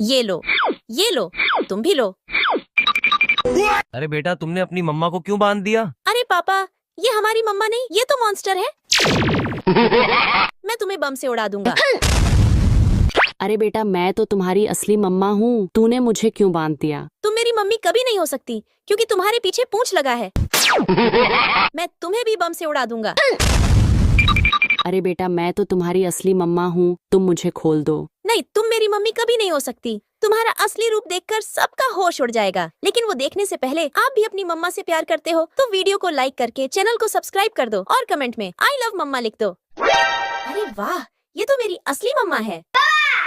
ये लो, ये लो, तुम भी लो। अरे बेटा, तुमने अपनी मम्मा को क्यों बांध दिया? अरे पापा, ये हमारी मम्मा नहीं, ये तो मॉन्स्टर है। मैं तुम्हें बम से उड़ा दूंगा। अरे बेटा, मैं तो तुम्हारी असली मम्मा हूँ, तूने मुझे क्यों बांध दिया? तुम मेरी मम्मी कभी नहीं हो सकती, क्योंकि तुम्हारे पीछे पूंछ लगा है। मैं तुम्हें भी बम से उड़ा दूंगा। अरे बेटा, मैं तो तुम्हारी असली मम्मा हूँ, तुम मुझे खोल दो। नहीं, तुम मेरी मम्मी कभी नहीं हो सकती। तुम्हारा असली रूप देखकर सबका होश उड़ जाएगा। लेकिन वो देखने से पहले आप भी अपनी मम्मा से प्यार करते हो तो वीडियो को लाइक करके चैनल को सब्सक्राइब कर दो और कमेंट में आई लव मम्मा लिख दो। अरे वाह, ये तो मेरी असली मम्मा है।